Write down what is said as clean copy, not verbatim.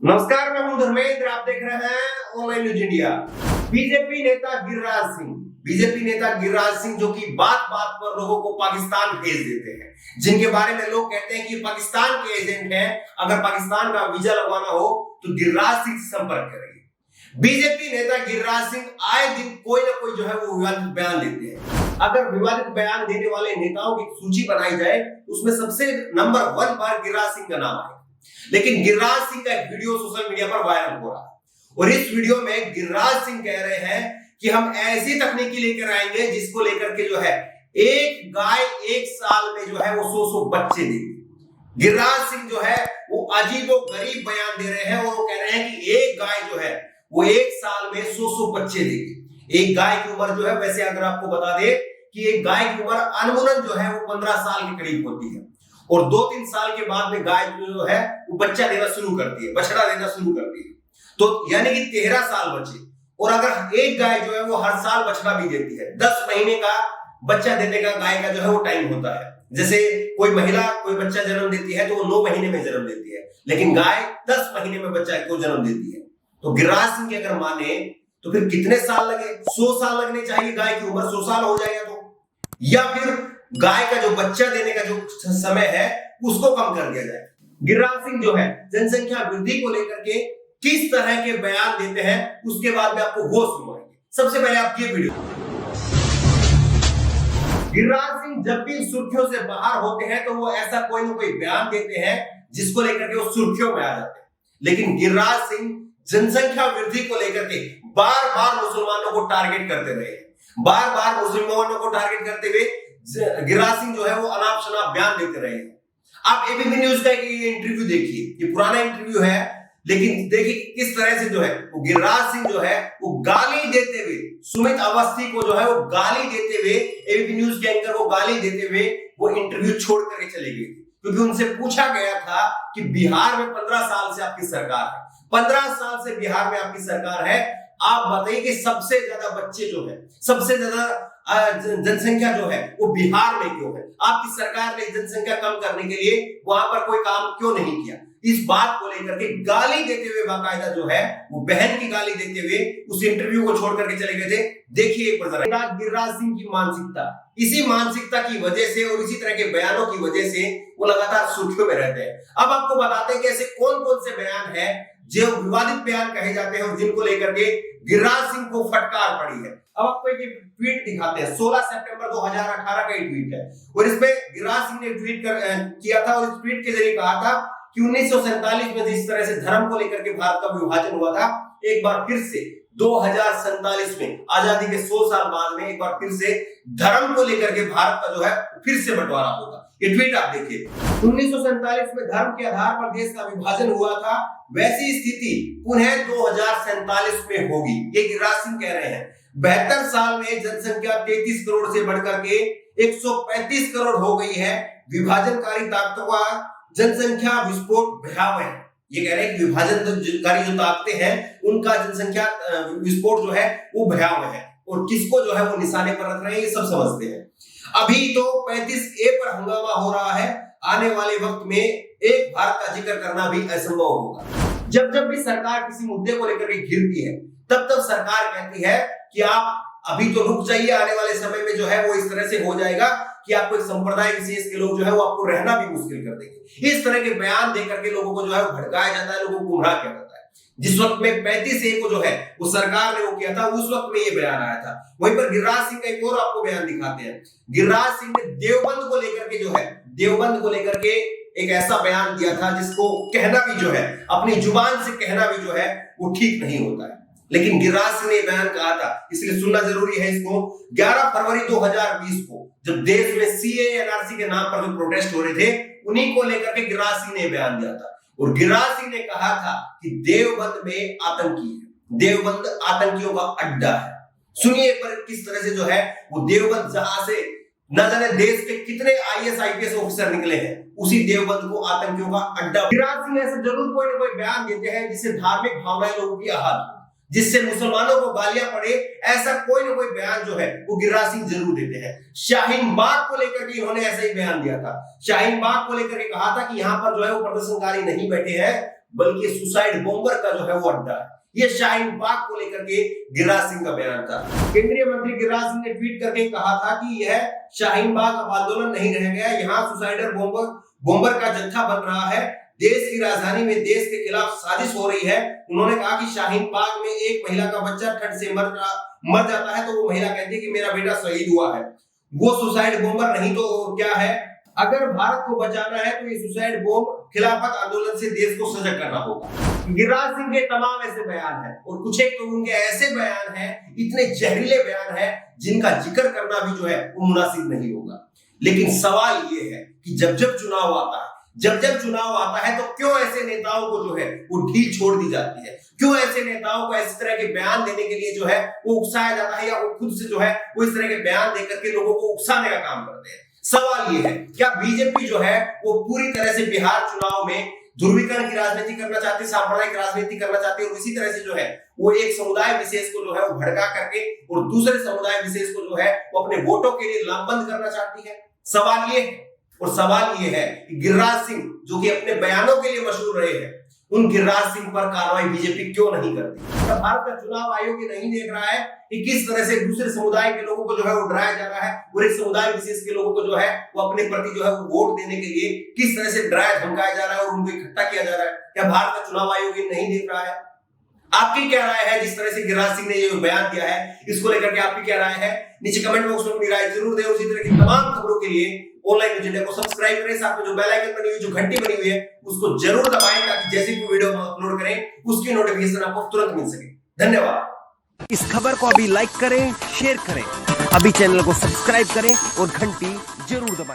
नमस्कार, मैं हूं धर्मेंद्र। आप देख रहे हैं ऑनलाइन न्यूज इंडिया। बीजेपी नेता गिरिराज सिंह जो कि बात बात पर लोगों को पाकिस्तान भेज देते हैं, जिनके बारे में लोग कहते हैं कि पाकिस्तान के एजेंट हैं। अगर पाकिस्तान का वीजा लगवाना हो तो गिरिराज सिंह से संपर्क करेंगे। बीजेपी नेता गिरिराज सिंह आए दिन कोई ना कोई जो है वो विवादित बयान देते हैं। अगर विवादित बयान देने वाले नेताओं की सूची बनाई जाए उसमें सबसे नंबर 1 पर गिरिराज सिंह का नाम है। लेकिन गिरिराज सिंह का एक वीडियो सोशल मीडिया पर वायरल हो रहा है और इस वीडियो में गिरिराज सिंह कह रहे हैं कि हम ऐसी तकनीकी लेकर आएंगे जिसको लेकर के जो है एक गाय एक साल में जो है वो 100 बच्चे देगी। गिरिराज सिंह जो है वो अजीबो गरीब बयान दे रहे हैं और वो कह रहे हैं कि एक गाय जो है वो एक साल में 100 बच्चे देगी। एक गाय की उम्र जो है, वैसे अगर आपको बता दे कि एक गाय की उम्र अनमुनन जो है वो 15 साल के करीब होती है और 2-3 साल के बाद में गाय जो है वो बच्चा देना शुरू करती है, बछड़ा देना शुरू करती है। तो यानी कि 13 साल बचे। और अगर एक गाय जो है वो हर साल बछड़ा भी देती है, 10 महीने का बच्चा देने का गाय का जो है वो टाइम होता है। जैसे कोई महिला कोई बच्चा जन्म देती है तो वो 9 महीने में जन्म देती है, लेकिन गाय 10 महीने में बच्चा को जन्म देती है। तो गिरिराज सिंह की अगर माने तो फिर कितने साल लगे? 100 साल लगने चाहिए। गाय की उम्र 100 साल हो जाएगा तो, या फिर गाय का जो बच्चा देने का जो समय है उसको कम कर दिया जाए। गिरिराज सिंह जो है जनसंख्या वृद्धि को लेकर के किस तरह के बयान देते हैं उसके बाद में आपको वो सुनाएंगे। सबसे पहले आप ये वीडियो। गिरिराज सिंह जब भी सुर्खियों से बाहर होते हैं तो वो ऐसा कोई ना कोई बयान देते हैं जिसको लेकर के वो सुर्खियों में आ जाते हैं। लेकिन गिरिराज सिंह जनसंख्या वृद्धि को लेकर के बार बार मुसलमानों को टारगेट करते रहे, बार बार मुसलमानों को टारगेट करते हुए गिरिराज सिंह जो है वो अनाप शनाप बयान देते रहे हैं। आप एबीपी न्यूज का ये इंटरव्यू देखिए, ये पुराना इंटरव्यू है, लेकिन देखिए किस तरह से जो है वो गिरिराज सिंह जो है वो गाली देते हुए सुमित अवस्थी को जो है वो गाली देते हुए, एबीपी न्यूज के एंकर को गाली देते हुए वो इंटरव्यू छोड़ करके चले गए। क्योंकि उनसे पूछा गया था कि बिहार में 15 साल से आपकी सरकार है, 15 साल से बिहार में आपकी सरकार है, आप बताइए कि सबसे ज्यादा बच्चे जो है, सबसे ज्यादा जनसंख्या जो है वो बिहार में क्यों है? आपकी सरकार ने जनसंख्या कम करने के लिए वहां पर कोई काम क्यों नहीं किया? इस बात को लेकर के गाली देते हुए बाकायदा जो है वो बहन की गाली देते हुए उस इंटरव्यू को छोड़ करके चले गए थे। देखिए एक बार जरा गिरिराज सिंह की मानसिकता, इसी मानसिकता की वजह से और इसी तरह के बयानों की वजह से वो लगातार सुर्खियों में रहते हैं। अब आपको बताते हैं कि ऐसे कौन कौन से बयान है जो विवादित बयान कहे जाते हैं और जिनको लेकर के गिरिराज सिंह को फटकार पड़ी है। अब आपको एक ट्वीट दिखाते हैं, 16 सितंबर 2018 का एक ट्वीट है और इसमें गिरिराज सिंह ने ट्वीट किया था और इस ट्वीट के जरिए कहा था कि 1947 में जिस तरह से धर्म को लेकर के भारत का विभाजन हुआ था, एक बार फिर से 2047 में आजादी के 100 साल बाद में एक बार फिर से धर्म को लेकर के भारत का जो है फिर से बंटवारा होगा। ये ट्वीट आप देखिए, 1947 में धर्म के आधार पर देश का विभाजन हुआ था, वैसी स्थिति पुनः 2047 में होगी। ये गिरिराज सिंह कह रहे हैं। 72 साल में जनसंख्या 33 करोड़ से बढ़कर के 135 करोड़ हो गई है। विभाजनकारी ताकतों का जनसंख्या विस्फोट भयावह है। ये कह रहे हैं कि विभाजनकारी जो ताकतें हैं उनका जनसंख्या विस्फोट जो है वो भयावह है और किसको जो है वो निशाने पर रख रहे हैं ये सब समझते हैं। अभी तो 35A पर हंगामा हो रहा है, आने वाले वक्त में एक भारत का जिक्र करना भी असंभव होगा। जब जब भी सरकार किसी मुद्दे को लेकर के घिरती है तब तब सरकार कहती है कि आप अभी तो रुक जाइए, आने वाले समय में जो है वो इस तरह से हो जाएगा कि आपको एक संप्रदाय विशेष के लोग जो है वो आपको रहना भी मुश्किल कर देंगे। इस तरह के बयान देकर के लोगों को जो है भड़काया जाता है, लोगों को गुमराह किया जाता है। जिस वक्त में 35A को जो है वो सरकार ने वो किया था, उस वक्त में ये बयान आया था। वहीं पर गिरिराज सिंह का एक और आपको बयान दिखाते हैं। गिरिराज सिंह ने देवबंद को लेकर के जो है, देवबंद को लेकर के एक ऐसा बयान दिया था जिसको कहना भी जो है, अपनी जुबान से कहना भी जो है वो ठीक नहीं होता है। लेकिन गिरिराज सिंह ने बयान कहा था, इसलिए सुनना जरूरी है इसको। 11 फरवरी 2020 को जब देश में CAA NRC के नाम पर जो प्रोटेस्ट हो रहे थे, उन्हीं को लेकर के गिरिराज सिंह ने बयान दिया था और गिरिराज सिंह ने कहा था कि देवबंद में आतंकी है, देवबंद आतंकियों का अड्डा है। सुनिए पर किस तरह से जो है वो देवबंद, जहां से न जाने देश के कितने IAS IPS ऑफिसर निकले हैं, उसी देवबंद को आतंकियों का अड्डा। गिरिराज सिंह ऐसे जरूर कोई ना कोई बयान देते हैं जिससे धार्मिक भावनाएं लोगों की आहत हो, जिससे मुसलमानों को गालियां पड़े, ऐसा कोई ना कोई बयान जो है वो गिरिराज सिंह जरूर देते हैं। शाहीन बाग को लेकर के इन्होंने ऐसा ही बयान दिया था। शाहीन बाग को लेकर के कहा था कि यहां पर जो है वो प्रदर्शनकारी नहीं बैठे हैं, बल्कि सुसाइड बॉम्बर का जो है वो अड्डा है। ये शाहीन बाग को लेकर के गिरिराज सिंह का बयान था। केंद्रीय मंत्री गिरिराज सिंह ने ट्वीट करके कहा था कि यह शाहीन बाग अब आंदोलन नहीं रह गया, यहाँ सुसाइडर बॉम्बर का जत्था बन रहा है। देश की राजधानी में देश के खिलाफ साजिश हो रही है। उन्होंने कहा कि शाहीन बाग में एक महिला का बच्चा ठंड से मर जाता है तो वो महिला कहती है कि मेरा बेटा शहीद हुआ है, वो सुसाइड बॉम्बर नहीं तो क्या है। अगर भारत को बचाना है तो ये सुसाइड बॉम्ब खिलाफत आंदोलन से देश को सजग करना होगा। गिरिराज सिंह के तमाम ऐसे बयान हैं और कुछ एक तो उनके ऐसे बयान हैं, इतने जहरीले बयान हैं जिनका जिक्र करना भी जो है वो मुनासिब नहीं होगा। लेकिन सवाल ये है कि जब जब चुनाव आता है, तो क्यों ऐसे नेताओं को जो है वो ढील छोड़ दी जाती है, क्यों ऐसे नेताओं को इस तरह के बयान देने के लिए जो है वो उकसाया जाता है, या वो खुद से जो है वो इस तरह के बयान देकर के लोगों को उकसाने का काम करते हैं। सवाल ये है, क्या बीजेपी जो है वो पूरी तरह से बिहार चुनाव में ध्रुवीकरण की राजनीति करना चाहती है, सांप्रदायिक राजनीति करना चाहती है, और इसी तरह से जो है वो एक समुदाय विशेष को जो है वो भड़का करके और दूसरे समुदाय विशेष को जो है वो अपने वोटों के लिए लामबंद करना चाहती है? सवाल ये है। और सवाल ये है कि गिरिराज सिंह जो कि अपने बयानों के लिए मशहूर रहे हैं, उन गिरिराज सिंह पर कार्रवाई बीजेपी क्यों नहीं करती? क्या भारत का चुनाव आयोग ये नहीं देख रहा है कि किस तरह से दूसरे समुदाय के लोगों को जो है वो डराया जा रहा है, और एक समुदाय विशेष के लोगों को जो है वो अपने प्रति जो है वो वोट देने के लिए किस तरह से डराया धमकाया जा रहा है और उनको इकट्ठा किया जा रहा है? क्या भारत का चुनाव आयोग ये नहीं देख रहा है? आपकी क्या राय है जिस तरह से गिरिराज सिंह ने ये बयान दिया है, इसको लेकर के आपकी क्या राय है? नीचे कमेंट बॉक्स में अपनी राय जरूर दें। उसी तरह की तमाम खबरों के लिए ऑनलाइन न्यूज़ इंडिया को सब्सक्राइब करें, साथ में जो बेल आइकन बनी हुई, जो घंटी बनी हुई है, उसको जरूर दबाएं ताकि जैसे कोई वीडियो हम अपलोड करें उसकी नोटिफिकेशन आपको तुरंत मिल सके। धन्यवाद। इस खबर को अभी लाइक करें, शेयर करें, अभी चैनल को सब्सक्राइब करें और घंटी जरूर दबाएं।